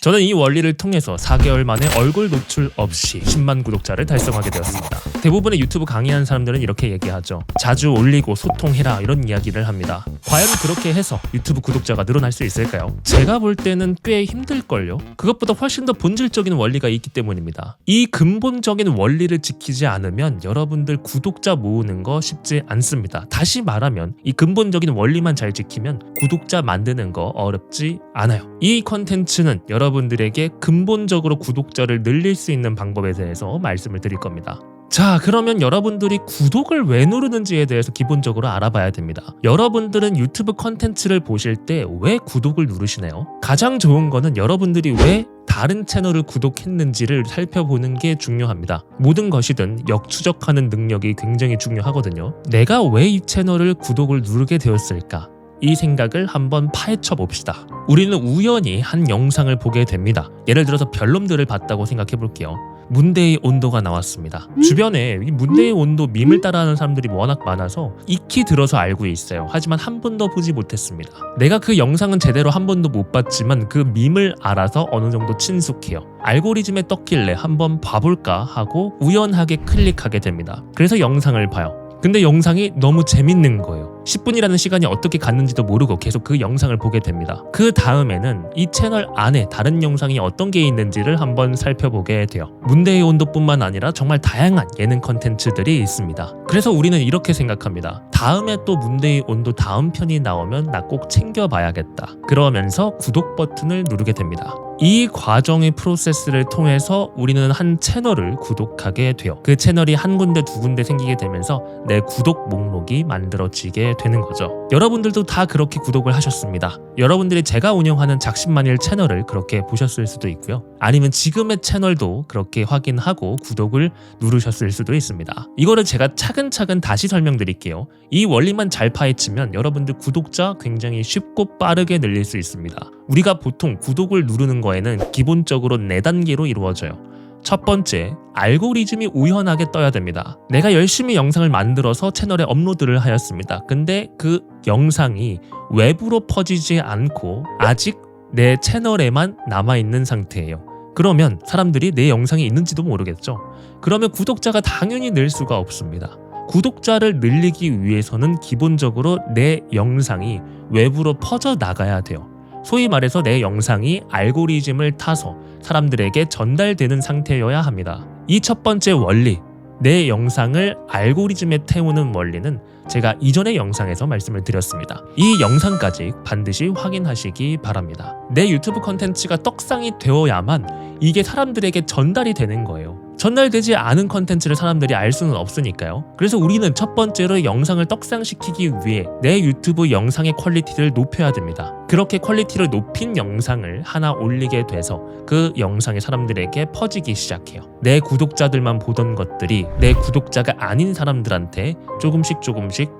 저는 이 원리를 통해서 4개월 만에 얼굴 노출 없이 10만 구독자를 달성하게 되었습니다. 대부분의 유튜브 강의하는 사람들은 이렇게 얘기하죠. 자주 올리고 소통해라 이런 이야기를 합니다. 과연 그렇게 해서 유튜브 구독자가 늘어날 수 있을까요? 제가 볼 때는 꽤 힘들걸요. 그것보다 훨씬 더 본질적인 원리가 있기 때문입니다. 이 근본적인 원리를 지키지 않으면 여러분들 구독자 모으는 거 쉽지 않습니다. 다시 말하면 이 근본적인 원리만 잘 지키면 구독자 만드는 거 어렵지 않아요. 이 컨텐츠는 여러분들에게 근본적으로 구독자를 늘릴 수 있는 방법에 대해서 말씀을 드릴 겁니다. 자, 그러면 여러분들이 구독을 왜 누르는지에 대해서 기본적으로 알아봐야 됩니다. 여러분들은 유튜브 컨텐츠를 보실 때 왜 구독을 누르시나요? 가장 좋은 거는 여러분들이 왜 다른 채널을 구독했는지를 살펴보는 게 중요합니다. 모든 것이든 역추적하는 능력이 굉장히 중요하거든요. 내가 왜 이 채널을 구독을 누르게 되었을까? 이 생각을 한번 파헤쳐 봅시다. 우리는 우연히 한 영상을 보게 됩니다. 예를 들어서 별놈들을 봤다고 생각해 볼게요. 문대의 온도가 나왔습니다. 주변에 이 문대의 온도 밈을 따라하는 사람들이 워낙 많아서 익히 들어서 알고 있어요. 하지만 한 번도 보지 못했습니다. 내가 그 영상은 제대로 한 번도 못 봤지만 그 밈을 알아서 어느 정도 친숙해요. 알고리즘에 떴길래 한번 봐볼까 하고 우연하게 클릭하게 됩니다. 그래서 영상을 봐요. 근데 영상이 너무 재밌는 거예요. 10분이라는 시간이 어떻게 갔는지도 모르고 계속 그 영상을 보게 됩니다. 그 다음에는 이 채널 안에 다른 영상이 어떤 게 있는지를 한번 살펴보게 돼요. 문대의 온도뿐만 아니라 정말 다양한 예능 컨텐츠들이 있습니다. 그래서 우리는 이렇게 생각합니다. 다음에 또 문대의 온도 다음 편이 나오면 나 꼭 챙겨봐야겠다. 그러면서 구독 버튼을 누르게 됩니다. 이 과정의 프로세스를 통해서 우리는 한 채널을 구독하게 돼요. 그 채널이 한 군데 두 군데 생기게 되면서 내 구독 목록이 만들어지게 되는 거죠. 여러분들도 다 그렇게 구독을 하셨습니다. 여러분들이 제가 운영하는 작심만일 채널을 그렇게 보셨을 수도 있고요. 아니면 지금의 채널도 그렇게 확인하고 구독을 누르셨을 수도 있습니다. 이거를 제가 차근차근 다시 설명드릴게요. 이 원리만 잘 파헤치면 여러분들 구독자 굉장히 쉽고 빠르게 늘릴 수 있습니다. 우리가 보통 구독을 누르는 거에는 기본적으로 4단계로 이루어져요. 첫 번째, 알고리즘이 우연하게 떠야 됩니다. 내가 열심히 영상을 만들어서 채널에 업로드를 하였습니다. 근데 그 영상이 외부로 퍼지지 않고 아직 내 채널에만 남아있는 상태예요. 그러면 사람들이 내 영상이 있는지도 모르겠죠. 그러면 구독자가 당연히 늘 수가 없습니다. 구독자를 늘리기 위해서는 기본적으로 내 영상이 외부로 퍼져 나가야 돼요. 소위 말해서 내 영상이 알고리즘을 타서 사람들에게 전달되는 상태여야 합니다. 이 첫 번째 원리, 내 영상을 알고리즘에 태우는 원리는 제가 이전의 영상에서 말씀을 드렸습니다. 이 영상까지 반드시 확인하시기 바랍니다. 내 유튜브 컨텐츠가 떡상이 되어야만 이게 사람들에게 전달이 되는 거예요. 전달되지 않은 컨텐츠를 사람들이 알 수는 없으니까요. 그래서 우리는 첫 번째로 영상을 떡상시키기 위해 내 유튜브 영상의 퀄리티를 높여야 됩니다. 그렇게 퀄리티를 높인 영상을 하나 올리게 돼서 그 영상이 사람들에게 퍼지기 시작해요. 내 구독자들만 보던 것들이 내 구독자가 아닌 사람들한테 조금씩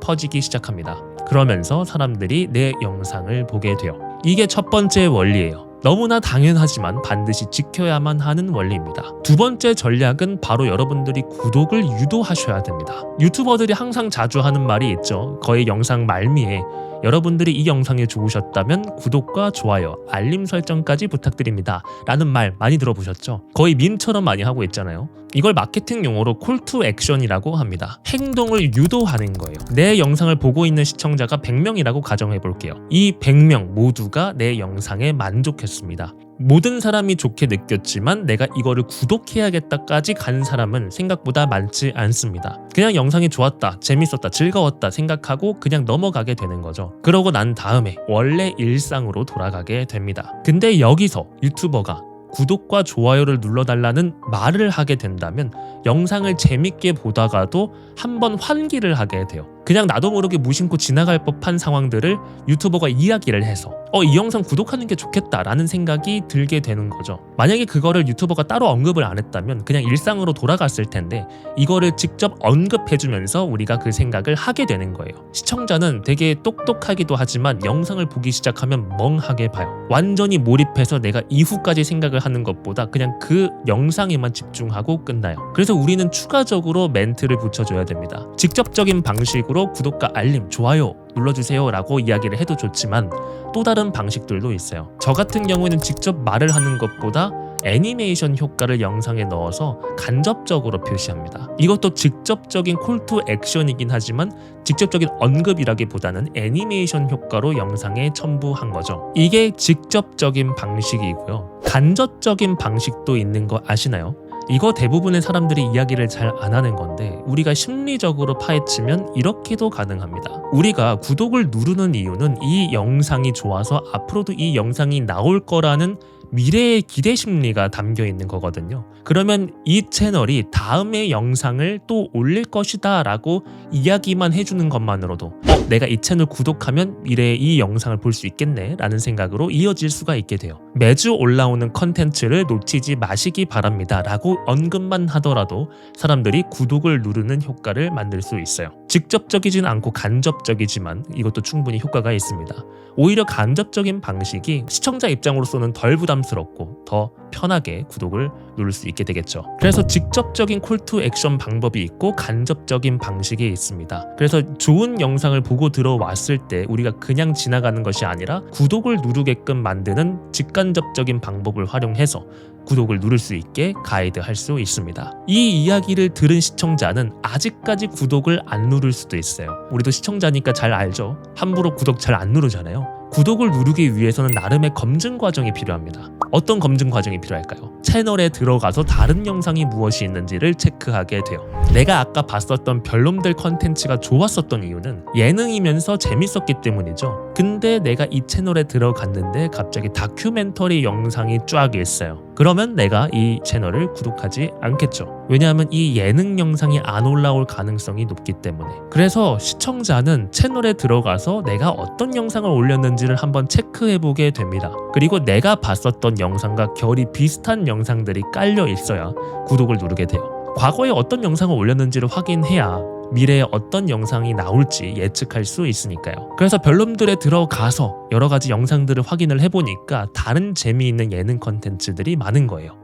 퍼지기 시작합니다. 그러면서 사람들이 내 영상을 보게 돼요. 이게 첫 번째 원리예요. 너무나 당연하지만 반드시 지켜야만 하는 원리입니다. 두 번째 전략은 바로 여러분들이 구독을 유도하셔야 됩니다. 유튜버들이 항상 자주 하는 말이 있죠. 거의 영상 말미에 여러분들이 이 영상이 좋으셨다면 구독과 좋아요, 알림 설정까지 부탁드립니다 라는 말 많이 들어보셨죠? 거의 밈처럼 많이 하고 있잖아요. 이걸 마케팅 용어로 콜 투 액션이라고 합니다. 행동을 유도하는 거예요. 내 영상을 보고 있는 시청자가 100명이라고 가정해 볼게요. 이 100명 모두가 내 영상에 만족했습니다. 모든 사람이 좋게 느꼈지만 내가 이거를 구독해야겠다까지 간 사람은 생각보다 많지 않습니다. 그냥 영상이 좋았다, 재밌었다, 즐거웠다 생각하고 그냥 넘어가게 되는 거죠. 그러고 난 다음에 원래 일상으로 돌아가게 됩니다. 근데 여기서 유튜버가 구독과 좋아요를 눌러달라는 말을 하게 된다면 영상을 재밌게 보다가도 한번 환기를 하게 돼요. 그냥 나도 모르게 무심코 지나갈 법한 상황들을 유튜버가 이야기를 해서 이 영상 구독하는 게 좋겠다라는 생각이 들게 되는 거죠. 만약에 그거를 유튜버가 따로 언급을 안 했다면 그냥 일상으로 돌아갔을 텐데 이거를 직접 언급해주면서 우리가 그 생각을 하게 되는 거예요. 시청자는 되게 똑똑하기도 하지만 영상을 보기 시작하면 멍하게 봐요. 완전히 몰입해서 내가 이후까지 생각을 하는 것보다 그냥 그 영상에만 집중하고 끝나요. 그래서 우리는 추가적으로 멘트를 붙여줘야 됩니다. 직접적인 방식으로 방식으로 구독과 알림, 좋아요 눌러주세요 라고 이야기를 해도 좋지만 또 다른 방식들도 있어요. 저 같은 경우에는 직접 말을 하는 것보다 애니메이션 효과를 영상에 넣어서 간접적으로 표시합니다. 이것도 직접적인 콜투 액션이긴 하지만 직접적인 언급이라기보다는 애니메이션 효과로 영상에 첨부한 거죠. 이게 직접적인 방식이고요. 간접적인 방식도 있는 거 아시나요? 이거 대부분의 사람들이 이야기를 잘 안 하는 건데 우리가 심리적으로 파헤치면 이렇게도 가능합니다. 우리가 구독을 누르는 이유는 이 영상이 좋아서 앞으로도 이 영상이 나올 거라는 미래의 기대 심리가 담겨 있는 거거든요. 그러면 이 채널이 다음의 영상을 또 올릴 것이다 라고 이야기만 해주는 것만으로도 내가 이 채널 구독하면 미래에 이 영상을 볼 수 있겠네 라는 생각으로 이어질 수가 있게 돼요. 매주 올라오는 컨텐츠를 놓치지 마시기 바랍니다 라고 언급만 하더라도 사람들이 구독을 누르는 효과를 만들 수 있어요. 직접적이진 않고 간접적이지만 이것도 충분히 효과가 있습니다. 오히려 간접적인 방식이 시청자 입장으로서는 덜 부담스럽고 더 편하게 구독을 누를 수 있게 되겠죠. 그래서 직접적인 콜투 액션 방법이 있고 간접적인 방식이 있습니다. 그래서 좋은 영상을 보고 들어왔을 때 우리가 그냥 지나가는 것이 아니라 구독을 누르게끔 만드는 직간접적인 방법을 활용해서 구독을 누를 수 있게 가이드할 수 있습니다. 이 이야기를 들은 시청자는 아직까지 구독을 안 누를 수도 있어요. 우리도 시청자니까 잘 알죠. 함부로 구독 잘 안 누르잖아요. 구독을 누르기 위해서는 나름의 검증 과정이 필요합니다. 어떤 검증 과정이 필요할까요? 채널에 들어가서 다른 영상이 무엇이 있는지를 체크하게 돼요. 내가 아까 봤었던 별놈들 컨텐츠가 좋았었던 이유는 예능이면서 재밌었기 때문이죠. 근데 내가 이 채널에 들어갔는데 갑자기 다큐멘터리 영상이 쫙 있어요. 그러면 내가 이 채널을 구독하지 않겠죠. 왜냐하면 이 예능 영상이 안 올라올 가능성이 높기 때문에. 그래서 시청자는 채널에 들어가서 내가 어떤 영상을 올렸는지를 한번 체크해보게 됩니다. 그리고 내가 봤었던 영상과 결이 비슷한 영상들이 깔려 있어야 구독을 누르게 돼요. 과거에 어떤 영상을 올렸는지를 확인해야 미래에 어떤 영상이 나올지 예측할 수 있으니까요. 그래서 별놈들에 들어가서 여러 가지 영상들을 확인을 해보니까 다른 재미있는 예능 컨텐츠들이 많은 거예요.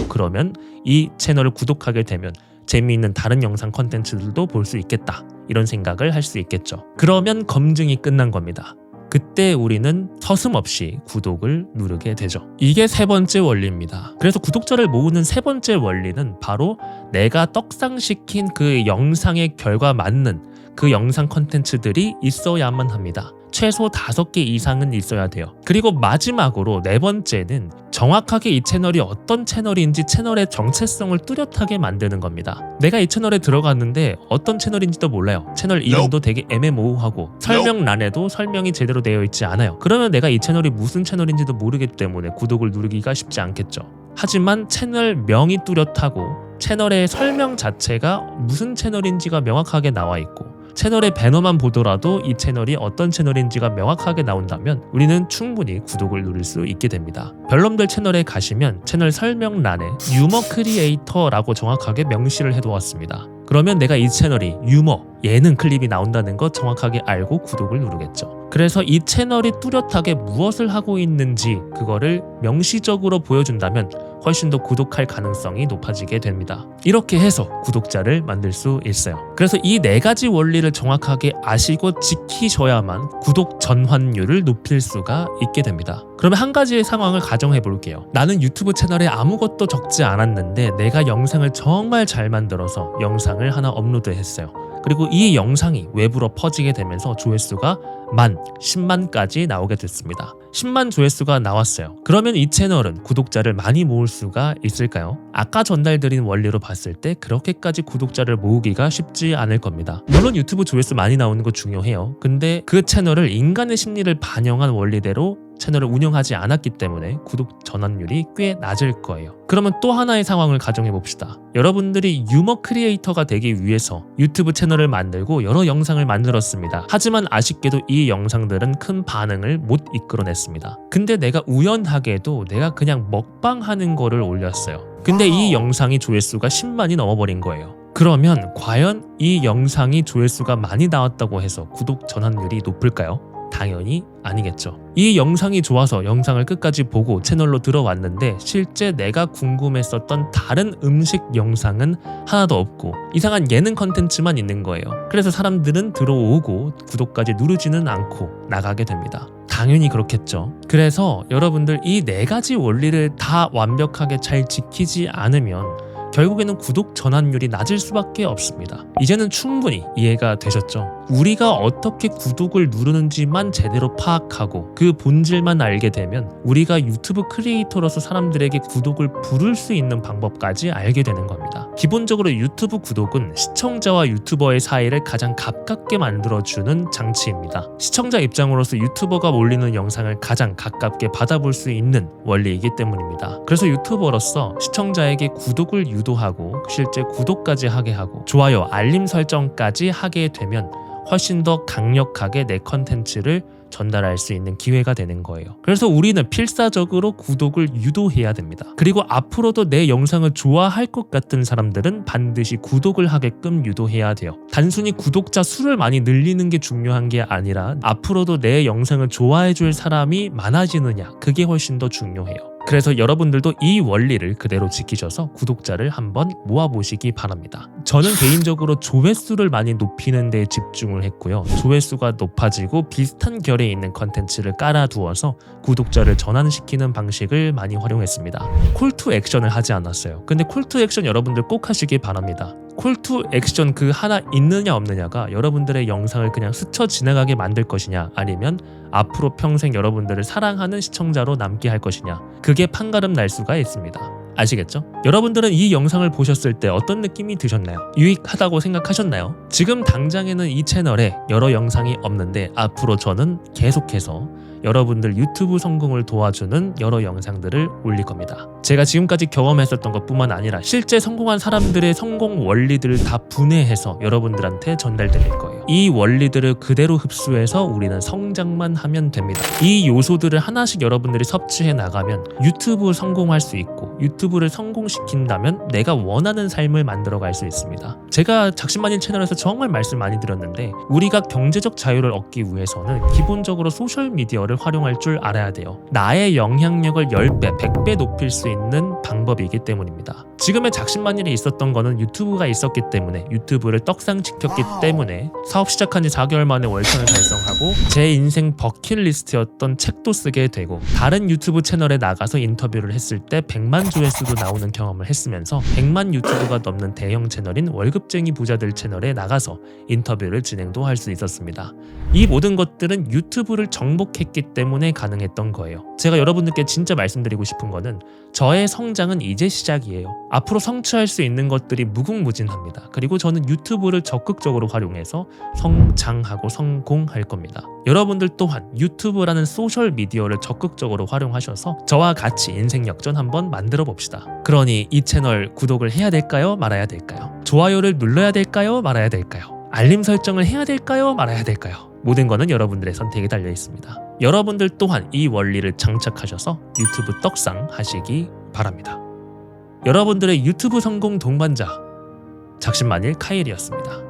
그러면 이 채널을 구독하게 되면 재미있는 다른 영상 컨텐츠들도 볼 수 있겠다. 이런 생각을 할 수 있겠죠. 그러면 검증이 끝난 겁니다. 그때 우리는 서슴없이 구독을 누르게 되죠. 이게 세 번째 원리입니다. 그래서 구독자를 모으는 세 번째 원리는 바로 내가 떡상시킨 그 영상의 결과 맞는 그 영상 컨텐츠들이 있어야만 합니다. 최소 5개 이상은 있어야 돼요. 그리고 마지막으로 네 번째는 정확하게 이 채널이 어떤 채널인지 채널의 정체성을 뚜렷하게 만드는 겁니다. 내가 이 채널에 들어갔는데 어떤 채널인지도 몰라요. 채널 이름도 되게 애매모호하고 설명란에도 설명이 제대로 되어 있지 않아요. 그러면 내가 이 채널이 무슨 채널인지도 모르기 때문에 구독을 누르기가 쉽지 않겠죠. 하지만 채널 명이 뚜렷하고 채널의 설명 자체가 무슨 채널인지가 명확하게 나와 있고 채널의 배너만 보더라도 이 채널이 어떤 채널인지가 명확하게 나온다면 우리는 충분히 구독을 누릴 수 있게 됩니다. 별놈들 채널에 가시면 채널 설명란에 유머 크리에이터라고 정확하게 명시를 해두었습니다. 그러면 내가 이 채널이 유머, 예능 클립이 나온다는 거 정확하게 알고 구독을 누르겠죠. 그래서 이 채널이 뚜렷하게 무엇을 하고 있는지 그거를 명시적으로 보여준다면 훨씬 더 구독할 가능성이 높아지게 됩니다. 이렇게 해서 구독자를 만들 수 있어요. 그래서 이 네 가지 원리를 정확하게 아시고 지키셔야만 구독 전환율을 높일 수가 있게 됩니다. 그러면 한 가지의 상황을 가정해 볼게요. 나는 유튜브 채널에 아무것도 적지 않았는데 내가 영상을 정말 잘 만들어서 영상을 하나 업로드했어요. 그리고 이 영상이 외부로 퍼지게 되면서 조회수가 10만까지 나오게 됐습니다. 10만 조회수가 나왔어요. 그러면 이 채널은 구독자를 많이 모을 수가 있을까요? 아까 전달드린 원리로 봤을 때 그렇게까지 구독자를 모으기가 쉽지 않을 겁니다. 물론 유튜브 조회수 많이 나오는 거 중요해요. 근데 그 채널을 인간의 심리를 반영한 원리대로 채널을 운영하지 않았기 때문에 구독 전환율이 꽤 낮을 거예요. 그러면 또 하나의 상황을 가정해 봅시다. 여러분들이 유머 크리에이터가 되기 위해서 유튜브 채널을 만들고 여러 영상을 만들었습니다. 하지만 아쉽게도 이 영상들은 큰 반응을 못 이끌어냈습니다. 근데 내가 우연하게도 내가 그냥 먹방하는 거를 올렸어요. 근데 이 영상이 조회수가 10만이 넘어버린 거예요. 그러면 과연 이 영상이 조회수가 많이 나왔다고 해서 구독 전환율이 높을까요? 당연히 아니겠죠. 이 영상이 좋아서 영상을 끝까지 보고 채널로 들어왔는데 실제 내가 궁금했었던 다른 음식 영상은 하나도 없고 이상한 예능 컨텐츠만 있는 거예요. 그래서 사람들은 들어오고 구독까지 누르지는 않고 나가게 됩니다. 당연히 그렇겠죠. 그래서 여러분들 이 4가지 원리를 다 완벽하게 잘 지키지 않으면 결국에는 구독 전환율이 낮을 수밖에 없습니다. 이제는 충분히 이해가 되셨죠? 우리가 어떻게 구독을 누르는지만 제대로 파악하고 그 본질만 알게 되면 우리가 유튜브 크리에이터로서 사람들에게 구독을 부를 수 있는 방법까지 알게 되는 겁니다. 기본적으로 유튜브 구독은 시청자와 유튜버의 사이를 가장 가깝게 만들어주는 장치입니다. 시청자 입장으로서 유튜버가 올리는 영상을 가장 가깝게 받아볼 수 있는 원리이기 때문입니다. 그래서 유튜버로서 시청자에게 구독을 유도하고 실제 구독까지 하게 하고 좋아요, 알림 설정까지 하게 되면 훨씬 더 강력하게 내 컨텐츠를 전달할 수 있는 기회가 되는 거예요. 그래서 우리는 필사적으로 구독을 유도해야 됩니다. 그리고 앞으로도 내 영상을 좋아할 것 같은 사람들은 반드시 구독을 하게끔 유도해야 돼요. 단순히 구독자 수를 많이 늘리는 게 중요한 게 아니라 앞으로도 내 영상을 좋아해 줄 사람이 많아지느냐, 그게 훨씬 더 중요해요. 그래서 여러분들도 이 원리를 그대로 지키셔서 구독자를 한번 모아보시기 바랍니다. 저는 개인적으로 조회수를 많이 높이는 데 집중을 했고요. 조회수가 높아지고 비슷한 결에 있는 컨텐츠를 깔아두어서 구독자를 전환시키는 방식을 많이 활용했습니다. 콜투 액션을 하지 않았어요. 근데 콜투 액션 여러분들 꼭 하시기 바랍니다. 콜투 액션 그 하나 있느냐 없느냐가 여러분들의 영상을 그냥 스쳐 지나가게 만들 것이냐, 아니면 앞으로 평생 여러분들을 사랑하는 시청자로 남게 할 것이냐, 그게 판가름 날 수가 있습니다. 아시겠죠? 여러분들은 이 영상을 보셨을 때 어떤 느낌이 드셨나요? 유익하다고 생각하셨나요? 지금 당장에는 이 채널에 여러 영상이 없는데 앞으로 저는 계속해서 여러분들 유튜브 성공을 도와주는 여러 영상들을 올릴 겁니다. 제가 지금까지 경험했었던 것뿐만 아니라 실제 성공한 사람들의 성공 원리들을 다 분해해서 여러분들한테 전달드릴 거예요. 이 원리들을 그대로 흡수해서 우리는 성장만 하면 됩니다. 이 요소들을 하나씩 여러분들이 섭취해 나가면 유튜브 성공할 수 있고 유튜브를 성공시킨다면 내가 원하는 삶을 만들어갈 수 있습니다. 제가 작심만일 채널에서 정말 말씀 많이 드렸는데 우리가 경제적 자유를 얻기 위해서는 기본적으로 소셜미디어를 활용할 줄 알아야 돼요. 나의 영향력을 10배, 100배 높일 수 있는 방법이기 때문입니다. 지금의 작심만일에 있었던 거는 유튜브가 있었기 때문에 유튜브를 떡상시켰기 때문에 사업 시작한 지 4개월 만에 월천을 달성하고 제 인생 버킷리스트였던 책도 쓰게 되고 다른 유튜브 채널에 나가서 인터뷰를 했을 때 100만 조회수도 나오는 경험을 했으면서 100만 유튜브가 넘는 대형 채널인 월급쟁이 부자들 채널에 나가서 인터뷰를 진행도 할 수 있었습니다. 이 모든 것들은 유튜브를 정복했기 때문에 가능했던 거예요. 제가 여러분들께 진짜 말씀드리고 싶은 거는 저의 성장은 이제 시작이에요. 앞으로 성취할 수 있는 것들이 무궁무진합니다. 그리고 저는 유튜브를 적극적으로 활용해서 성장하고 성공할 겁니다. 여러분들 또한 유튜브라는 소셜미디어를 적극적으로 활용하셔서 저와 같이 인생 역전 한번 만들어 봅시다. 그러니 이 채널 구독을 해야 될까요? 말아야 될까요? 좋아요를 눌러야 될까요? 말아야 될까요? 알림 설정을 해야 될까요? 말아야 될까요? 모든 거는 여러분들의 선택에 달려 있습니다. 여러분들 또한 이 원리를 장착하셔서 유튜브 떡상 하시기 바랍니다. 여러분들의 유튜브 성공 동반자 작심만일 카일이었습니다.